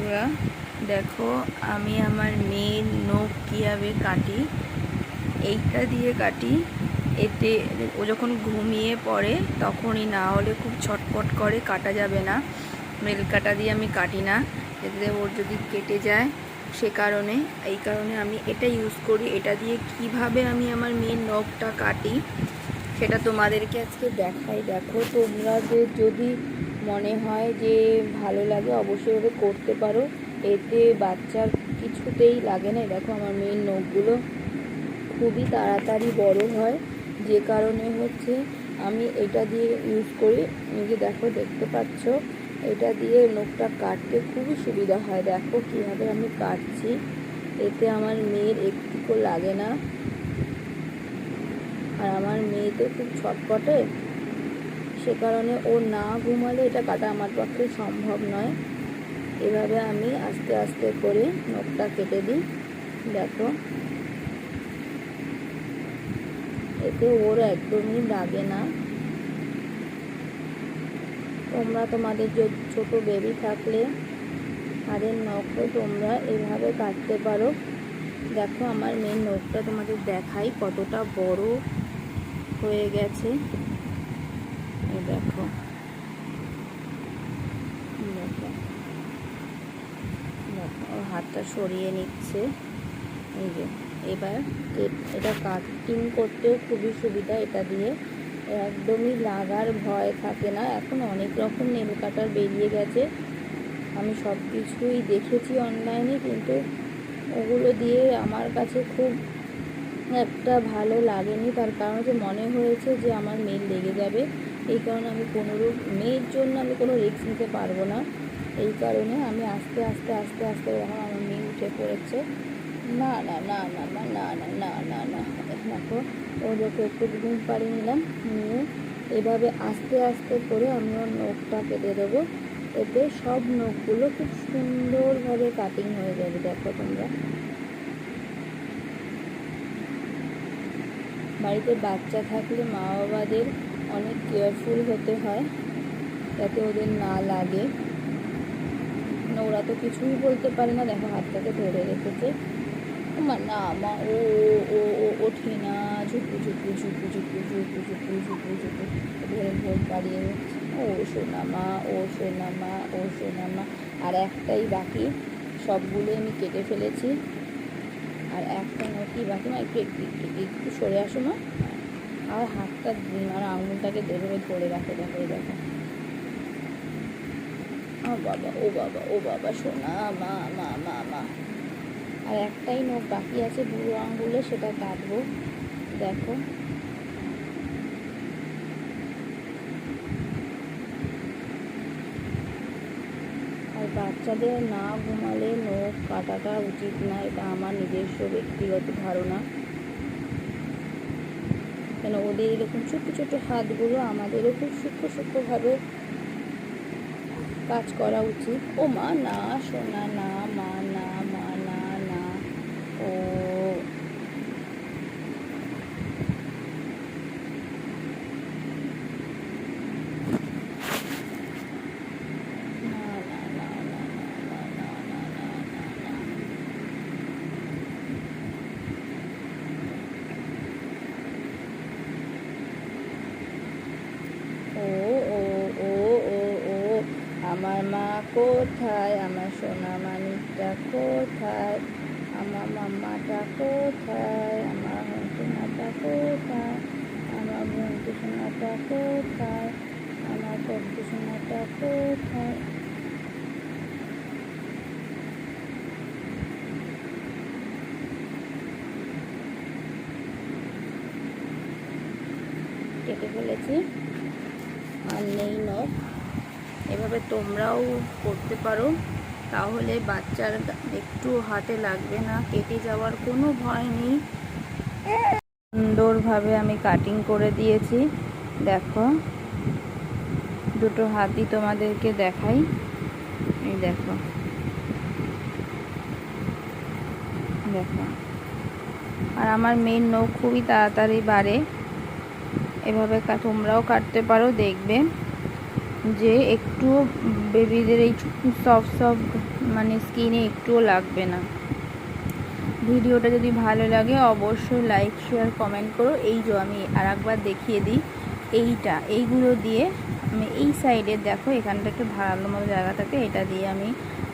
বন্ধুরা, দেখো আমি আমার মেয়ের নখ কীভাবে কাটি। এইটা দিয়ে কাটি। এতে ও যখন ঘুমিয়ে পড়ে তখনই, না হলে খুব ছটফট করে, কাটা যাবে না। নেল কাটা দিয়ে আমি কাটি না, এতে ওর যদি কেটে যায়। এই কারণে আমি এটা ইউজ করি। এটা দিয়ে কিভাবে আমি আমার মেয়ের নখটা কাটি সেটা তোমাদেরকে আজকে দেখাই। দেখো, তোমরা যদি মনে হয় যে ভালো লাগে অবশ্যই ওটা করতে পারো। এতে বাচ্চার কিছুতেই লাগে না। দেখো আমার মেয়ের নখগুলো খুবই তাড়াতাড়ি বড় হয়, যে কারণে হচ্ছে আমি এটা দিয়ে ইউজ করি। নিজে দেখো, দেখতে পাচ্ছ, এটা দিয়ে নখটা কাটতে খুবই সুবিধা হয়। দেখো কীভাবে আমি কাটছি, এতে আমার মেয়ের একটুকু লাগে না। আর আমার মেয়ে তো খুব ছটপটে, সে কারণে ও না ঘুমালে এটা কাটা আমার পক্ষে সম্ভব নয়। এভাবে আমি আস্তে আস্তে করে নখটা কেটে দিই। দেখো, এতে ওর একদমই লাগে না। তোমরা তোমাদের ছোট বেবি থাকলে তাদের নখও তোমরা এভাবে কাটতে পারো। দেখো আমার মেয়ের নখটা তোমাদের দেখাই কতটা বড় হয়ে গেছে। দেখো, দেখো, ও হাতটা সরিয়ে নিচ্ছে। এই যে, এবার এটা কাটিং করতেও খুবই সুবিধা। এটা দিয়ে একদমই লাগার ভয় থাকে না। এখন অনেক রকম নেল কাটার বেরিয়ে গেছে, আমি সব কিছুই দেখেছি অনলাইনে, কিন্তু ওগুলো দিয়ে আমার কাছে খুব একটা ভালো লাগেনি। তার কারণ হচ্ছে মনে হয়েছে যে আমার মেয়ের লেগে যাবে। এই কারণে আমি মেয়ের জন্য আমি কোনো রিস্ক নিতে পারবো না। এই কারণে আমি আস্তে আস্তে আস্তে আস্তে যখন আমার মেয়ে উঠে পড়েছে, না না না না না না না না না না দেখো, ওদেরকে একটু ঘুম পাড়িয়ে নিলাম, নিয়ে এভাবে আস্তে আস্তে করে আমি ওর নখটা কেটে দেবো। এতে সব নখগুলো খুব সুন্দরভাবে কাটিং হয়ে যাবে। দেখো তোমরা, বাড়িতে বাচ্চা থাকলে মা বাবাদের অনেক কেয়ারফুল হতে হয় যাতে ওদের না লাগে। ওরা তো কিছুই বলতে পারে না। দেখো হাতটাকে ধরে রেখেছে। না মা, ও ও ও ওঠে না, ঝুপু ঝুপু ঝুপু ঝুপু ঝুপু ঝুপু ঝুপু ঝুপু ধরে ঘুম পাড়িয়ে দিচ্ছে। ও সোনা মা, ও সোনা মা, ও সোনা মা। আর একটাই বাকি, সবগুলোই আমি কেটে ফেলেছি। আর একটা নখই বাকি। মা একটু একটু একটু একটু সরে আসো মা। আর হাতটা আর আঙুলটাকে ধরে ধরে রাখো। দেখো, দেখো, ও বাবা, ও বাবা, ও বাবা, সোনা মা মা মা মা। আর একটাই নখ বাকি আছে বুড়ো আঙুলে, সেটা কাটবো। দেখো, আর বাচ্চাদের না ঘুমালে নখ কাটাটা উচিত না, এটা আমার নিজস্ব ব্যক্তিগত ধারণা। কেন, ওদের এরকম ছোটো ছোটো হাতগুলো আমাদেরও খুব সূক্ষ্ম সূক্ষ্মভাবে কাজ করা উচিত। ও মা, না সোনা, না মা, না মা, না না, ও ও ও ও ও ও আমার মা কোথায়, আমার সোনা মানিকটা কোথায়, আমার মাম্মাটা কোথায়, আমার সোনাটা কোথায়, আমার বন্ধু সোনাটা কোথায়, আমার বন্ধু সোনাটা কোথায়। কেটে ফেলেছি, আর নেই নখ। এভাবে তোমরাও করতে পারো, তাহলে বাচ্চার একটু হাতে লাগবে না, কেটে যাওয়ার কোনো ভয় নেই। সুন্দরভাবে আমি কাটিং করে দিয়েছি। দেখো, দুটো হাতই তোমাদেরকে দেখাই। এই দেখো, দেখো, আর আমার মেয়ের নখ খুবই তাড়াতাড়ি বাড়ে। এভাবে তোমরাও কাটতে পারো, দেখবে যে একটু বেবিদের এই সফট মানে স্কিনে একটুও লাগবে না। ভিডিওটা যদি ভালো লাগে অবশ্যই লাইক শেয়ার কমেন্ট করো। এই যে আমি আর একবার দেখিয়ে দিই, এইগুলো দিয়ে আমি এই সাইডে দেখো এখানটা একটু ধারালো মতো জায়গা থাকে, এটা দিয়ে আমি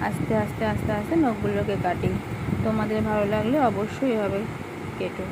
আস্তে আস্তে আস্তে আস্তে নখগুলোকে কাটি। তোমাদের ভালো লাগলে অবশ্যই এভাবে কেটো।